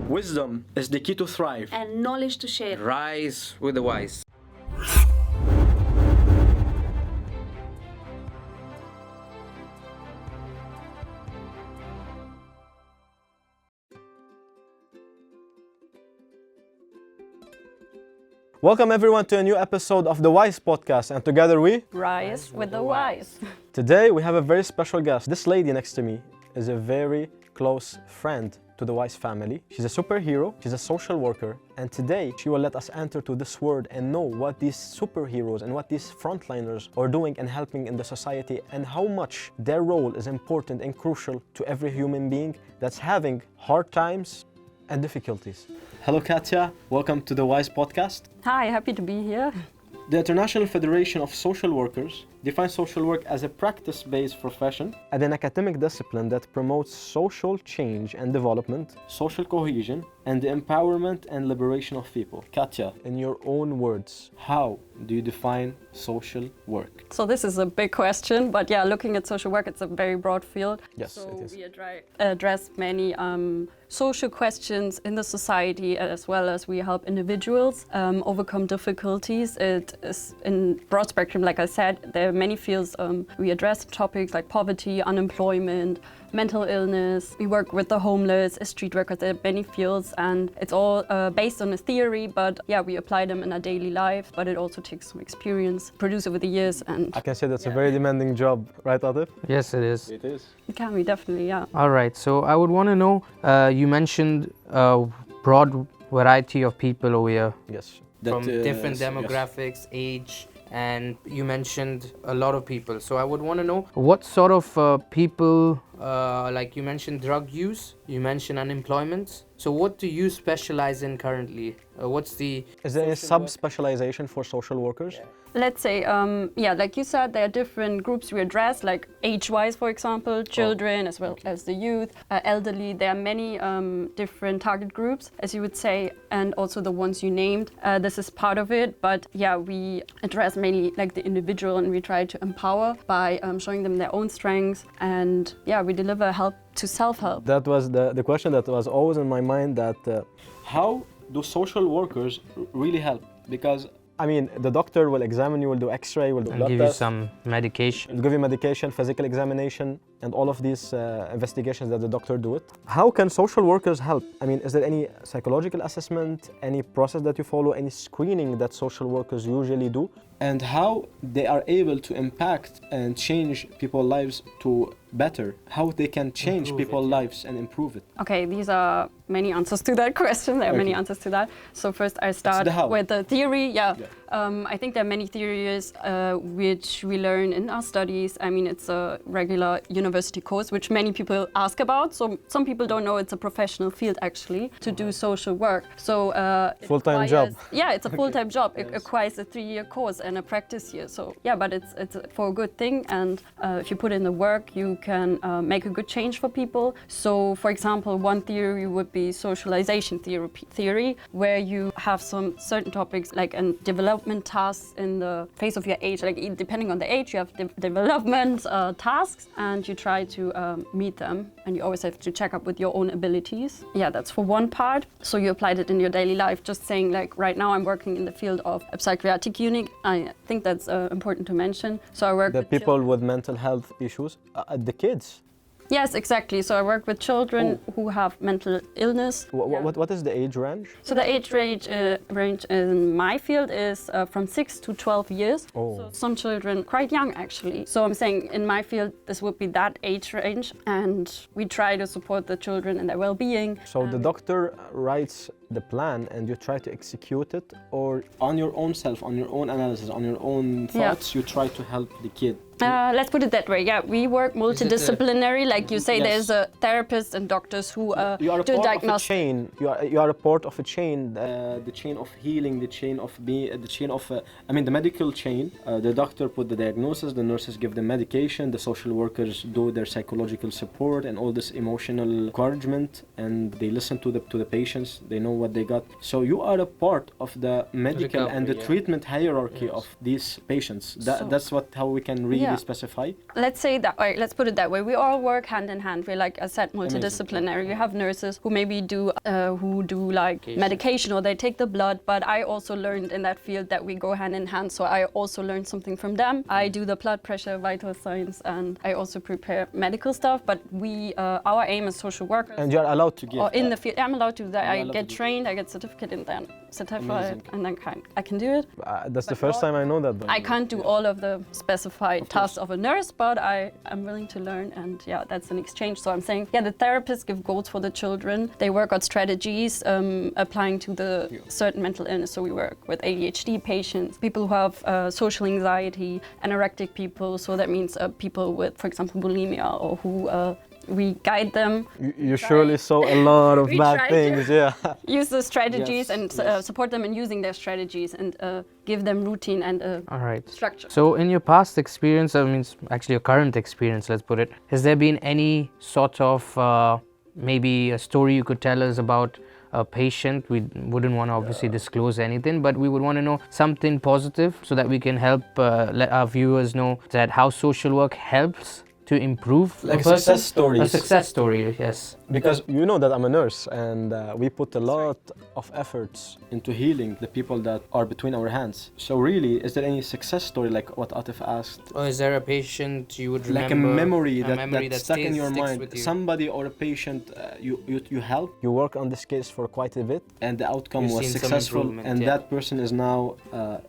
Wisdom is the key to thrive. And knowledge to share. Rise with the wise. Welcome everyone to a new episode of the Wise Podcast, and together we Rise with the wise. Today we have a very special guest. This lady next to me is a very close friend to the Wise family. She's a superhero, she's a social worker, and today she will let us enter to this world and know what these superheroes and what these frontliners are doing and helping in the society, and how much their role is important and crucial to every human being that's having hard times and difficulties. Hello Katia, welcome to the Wise Podcast. Hi, happy to be here. The International Federation of Social Workers defines social work as a practice-based profession and an academic discipline that promotes social change and development, social cohesion, and the empowerment and liberation of people. Katia, in your own words, how do you define social work? So this is a big question, but yeah, looking at social work, it's a very broad field. Yes, so it is. We address many social questions in the society, as well as we help individuals overcome difficulties. It is in broad spectrum, like I said, there are many fields. We address topics like poverty, unemployment, mental illness. We work with the homeless, street workers. There are many fields, and it's all based on a theory, but yeah, we apply them in our daily life, but it also takes some experience produced over the years. And I can say that's a very demanding job, right Atif? Yes, it is. It is. it can be, definitely, yeah. All right, so I would want to know, you mentioned a broad variety of people over here. Yes. From different yes. demographics, age, and you mentioned a lot of people. So I would want to know what sort of people, like you mentioned drug use, you mentioned unemployment. So what do you specialize in currently? Is there any sub-specialization for social workers? Yeah. Let's say, like you said, there are different groups we address, like age-wise, for example, children as well as the youth, elderly. There are many different target groups, as you would say, and also the ones you named. This is part of it, but yeah, we address mainly like the individual, and we try to empower by showing them their own strengths, and yeah, we deliver help to self-help. That was the question that was always in my mind, that how do social workers really help? Because I mean, the doctor will examine you, will do x-ray, will do blood give you test, some medication. will give you medication, physical examination, and all of these investigations that the doctor do it. How can social workers help? I mean, is there any psychological assessment, any process that you follow, any screening that social workers usually do? And how they are able to impact and change people's lives to better? How they can change people's lives and improve it? Okay, these are many answers to that question. There are many answers to that. So first I start with the theory. I think there are many theories which we learn in our studies. I mean, it's a regular university course, which many people ask about. So some people don't know it's a professional field actually to do social work. So full-time job. Yeah, it's a full-time job. It requires a 3-year course and a practice year. So yeah, but it's for a good thing. And if you put in the work, you can make a good change for people. So for example, one theory would be socialization theory, where you have some certain topics like development tasks in the phase of your age. Like depending on the age, you have development tasks, and you try to meet them, and you always have to check up with your own abilities. Yeah, that's for one part. So you applied it in your daily life, just saying like right now I'm working in the field of a psychiatric unit. I think that's important to mention. So I work with people with mental health issues, the kids. Yes, exactly. So I work with children who have mental illness. What is the age range? So the age range in my field is from 6 to 12 years. So some children quite young actually. So I'm saying in my field this would be that age range, and we try to support the children and their well-being. So the doctor writes the plan and you try to execute it, or on your own self, on your own analysis, on your own thoughts, you try to help the kid? Let's put it that way. Yeah, we work multidisciplinary. Like you say, there's a therapists and doctors who do diagnosis. You are a part of a chain. The chain of healing, the chain of the medical chain. The doctor put the diagnosis, the nurses give the medication, the social workers do their psychological support and all this emotional encouragement, and they listen to the patients. They know what they got. So you are a part of the medical and the treatment hierarchy of these patients. That's how we can read maybe specify? Let's say that, or let's put it that way. We all work hand in hand. We're, like I said, multidisciplinary. You have nurses who maybe do like medication, or they take the blood. But I also learned in that field that we go hand in hand. So I also learned something from them. I do the blood pressure, vital signs, and I also prepare medical stuff. But our aim is social workers. And you're allowed to give. Or in the field, I'm allowed to do that. I get trained, I get certificate, and then and then I can do it. That's the first time I know that. I can't do all of the specified tasks of a nurse, but I'm willing to learn, and yeah, that's an exchange. So I'm saying, yeah, the therapists give goals for the children. They work out strategies applying to the certain mental illness. So we work with ADHD patients, people who have social anxiety, anorectic people. So that means people with, for example, bulimia, or who we guide them. You surely saw a lot of bad things, yeah. Use the strategies and support them in using their strategies, and give them routine and structure. So in your past experience, I mean, actually your current experience, let's put it, has there been any sort of maybe a story you could tell us about a patient? We wouldn't want to obviously disclose anything, but we would want to know something positive so that we can help let our viewers know that how social work helps to improve like a success story. A success story, yes. Because you know that I'm a nurse, and we put a lot of efforts into healing the people that are between our hands. So really, is there any success story like what Atif asked? Or is there a patient you would remember? Like a memory that stuck in your mind? With you. Somebody or a patient you help. You work on this case for quite a bit, and the outcome was successful, and that person is now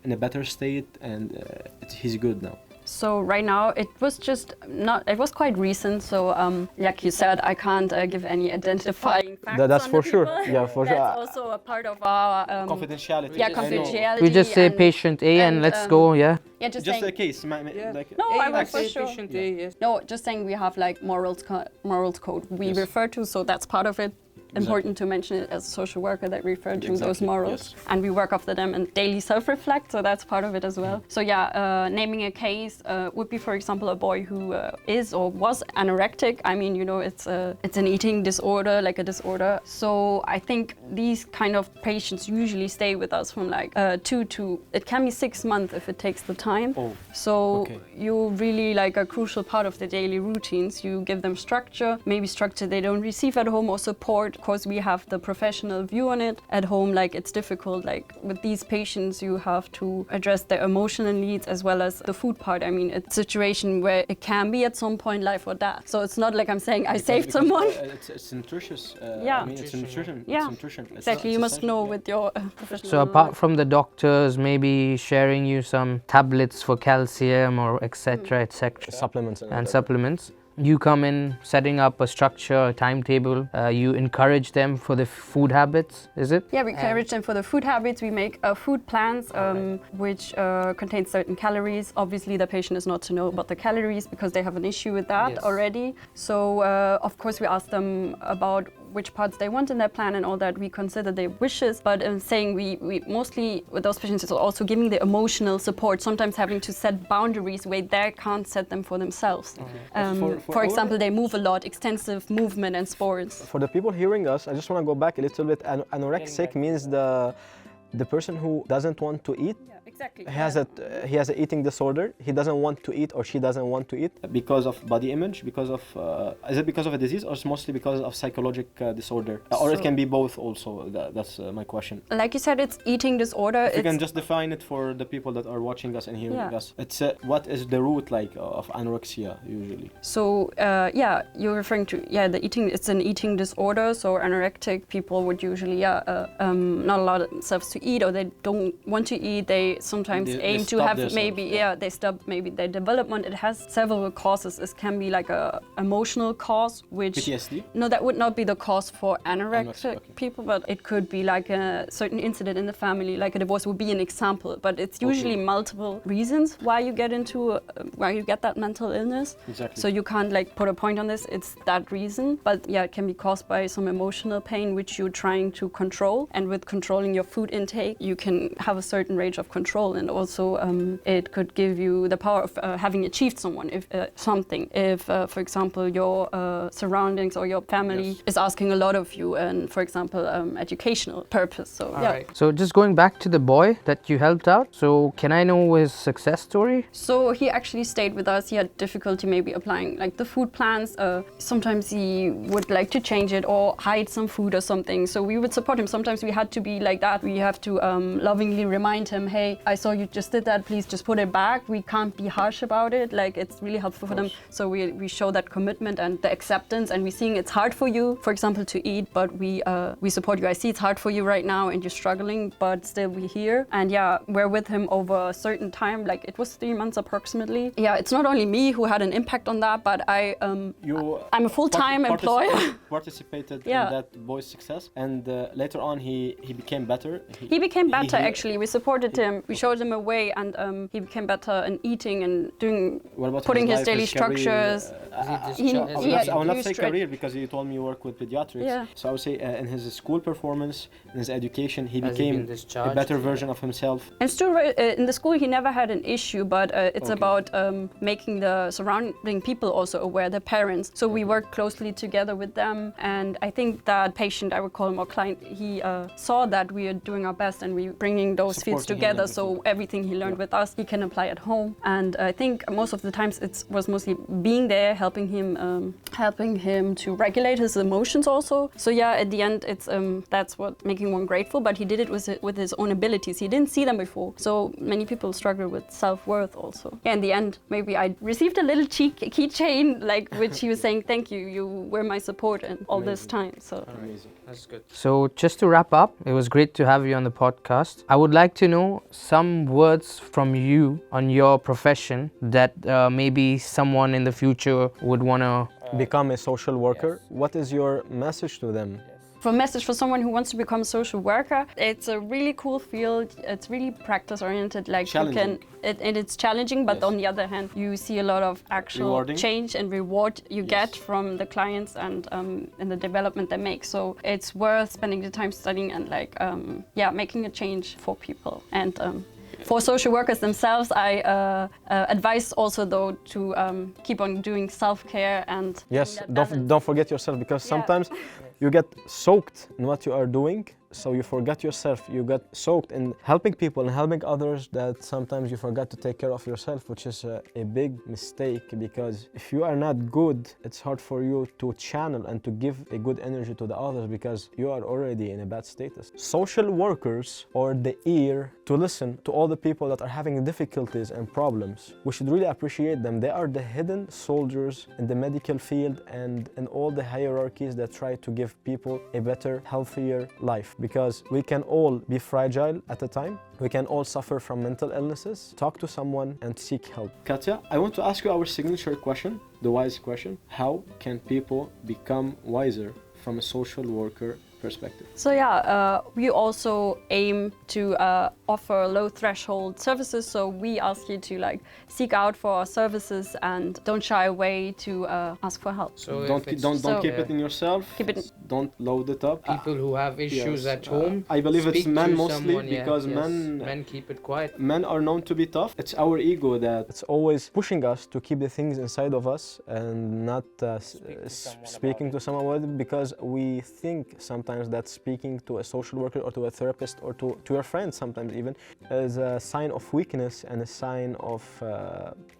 in a better state, and he's good now. So right now it was quite recent, so like you said, I can't give any identifying facts. That's on for the sure. people. Yeah, for sure. That's also a part of our confidentiality. Yeah, confidentiality. We just say patient A and let's go, yeah? Yeah, just saying, a case. Like, no, I was for sure. Patient A, yes. No, just saying we have like morals code we refer to, so that's part of it. Important to mention it as a social worker that refer to those morals, and we work after them and daily self-reflect, so that's part of it as well. So yeah, naming a case would be, for example, a boy who is or was anorectic. I mean, you know, it's an eating disorder, like a disorder. So I think these kind of patients usually stay with us from like 2 to, it can be 6 months if it takes the time. So you really like a crucial part of the daily routines. You give them structure, maybe structure they don't receive at home, or support. Of course, we have the professional view on it. At home, like it's difficult, like with these patients, you have to address their emotional needs as well as the food part. I mean, it's a situation where it can be at some point life or death. So it's not like I'm saying I saved someone. It's nutritious. Yeah. I mean, it's nutrition. Yeah. It's nutrition. Exactly. You must know with your professional. So apart from the doctors maybe sharing you some tablets for calcium or etc. etc. Supplements and supplements. You come in, setting up a structure, a timetable. You encourage them for the food habits, is it? Yeah, we encourage them for the food habits. We make food plans which contain certain calories. Obviously, the patient is not to know about the calories because they have an issue with that already. So, of course, we ask them about which parts they want in their plan and all that. We consider their wishes, but saying we mostly with those patients is also giving the emotional support, sometimes having to set boundaries where they can't set them for themselves. For example, they move a lot, extensive movement and sports. For the people hearing us, I just want to go back a little bit. Anorexic means the person who doesn't want to eat. Exactly. He has an eating disorder. He doesn't want to eat, or she doesn't want to eat because of body image. Because of is it because of a disease, or it's mostly because of psychological disorder, or it can be both also? That's my question. Like you said, it's eating disorder. If you can just define it for the people that are watching us and hearing us. It's what is the root like of anorexia usually? So you're referring to the eating. It's an eating disorder. So anorectic people would usually not allow themselves to eat, or they don't want to eat. They sometimes aim to have they stop maybe their development. It has several causes. It can be like a emotional cause, which PTSD? No, that would not be the cause for anorexic people, but it could be like a certain incident in the family, like a divorce would be an example. But it's usually multiple reasons why you get that mental illness. Exactly. So you can't like put a point on this. It's that reason, but it can be caused by some emotional pain which you're trying to control. And with controlling your food intake, you can have a certain range of control control, and also it could give you the power of having achieved someone, if something. If, for example, your surroundings or your family is asking a lot of you, and for example, educational purpose. So Right. So just going back to the boy that you helped out, so can I know his success story? So he actually stayed with us. He had difficulty maybe applying like the food plans. Sometimes he would like to change it or hide some food or something. So we would support him. Sometimes we had to be like that. We have to lovingly remind him, hey, I saw you just did that. Please just put it back. We can't be harsh about it. Like, it's really helpful for them. So we show that commitment and the acceptance, and we're seeing it's hard for you, for example, to eat, but we support you. I see it's hard for you right now and you're struggling, but still we're here. And yeah, we're with him over a certain time. Like, it was 3 months approximately. Yeah, it's not only me who had an impact on that, but I'm a full-time employer. Participated in that boy's success, and later on he became better. He became better, actually. We supported him. We showed him a way, and he became better in eating and putting his daily structures. I will not say career, because you told me you work with pediatrics. Yeah. So I would say in his school performance, in his education, he became a better version of himself. And still, in the school, he never had an issue, but it's about making the surrounding people also aware, the parents. So we worked closely together with them, and I think that patient, I would call him our client, he saw that we are doing our best and we're bringing those fields together. So everything he learned with us, he can apply at home. And I think most of the times it was mostly being there, helping him to regulate his emotions also. So yeah, at the end, it's that's what making one grateful. But he did it with his own abilities. He didn't see them before. So many people struggle with self-worth also. Yeah, in the end, maybe I received a little keychain, like, which he was saying, thank you, you were my support in all this time. So amazing. That's good. So just to wrap up, it was great to have you on the podcast. I would like to know some words from you on your profession that maybe someone in the future would want to become a social worker. What is your message to them? For a message for someone who wants to become a social worker, it's a really cool field. It's really practice-oriented. Like, challenging. It's challenging, but on the other hand, you see a lot of actual rewarding change and reward you get from the clients and the development they make. So it's worth spending the time studying and making a change for people. And for social workers themselves, I advise also, though, to keep on doing self-care and don't forget yourself, because sometimes you get soaked in what you are doing, so you forget yourself. You get soaked in helping people and helping others, that sometimes you forget to take care of yourself, which is a big mistake, because if you are not good, it's hard for you to channel and to give a good energy to the others, because you are already in a bad status. Social workers are the ear to listen to all the people that are having difficulties and problems. We should really appreciate them. They are the hidden soldiers in the medical field and in all the hierarchies that try to give people a better, healthier life. Because we can all be fragile at a time. We can all suffer from mental illnesses. Talk to someone and seek help. Katia, I want to ask you our signature question, the wise question. How can people become wiser from a social worker perspective? So we also aim to offer low threshold services. So we ask you to seek out for our services and don't shy away to ask for help. So don't keep it in yourself. Don't load it up. People who have issues at home. I believe it's men mostly, because men keep it quiet. Men are known to be tough. It's our ego that it's always pushing us to keep the things inside of us and not speaking to someone about it, because we think sometimes that speaking to a social worker or to a therapist or to your friends sometimes even is a sign of weakness and a sign of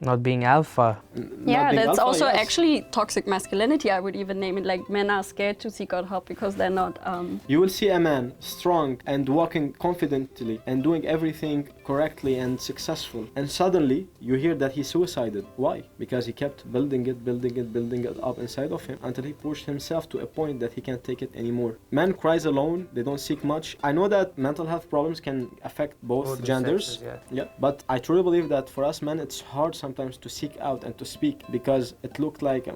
not being alpha. That's also actually toxic masculinity, I would even name it. Like, men are scared to seek out help because they're not You will see a man strong and walking confidently and doing everything correctly and successful, and suddenly you hear that he suicided. Why? Because he kept building it up inside of him until he pushed himself to a point that he can't take it anymore. Men cries alone, they don't seek much. I know that mental health problems can affect both genders, sexes, but I truly believe that for us men it's hard sometimes to seek out and to speak, because it looked like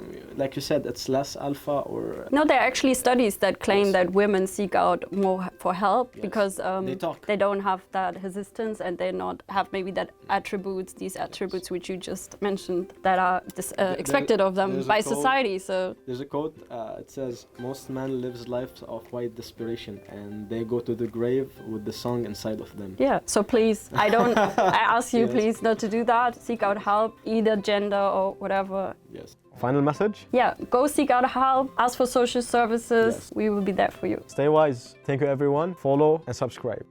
you said, it's less alpha or... No, there are actually studies that claim that women seek out more for help because they don't have that resistance and they not have maybe that attributes, these attributes which you just mentioned, that are expected of them by society. So there's a quote. It says, "Most men lives lives of quiet desperation, and they go to the grave with the song inside of them." yeah, so please, I ask you, Yes. please not to do that. Seek out help, either gender or whatever. Yes. Final message? Yeah, go seek out help, ask for social services. Yes. We will be there for you. Stay wise. Thank you, everyone. Follow and subscribe.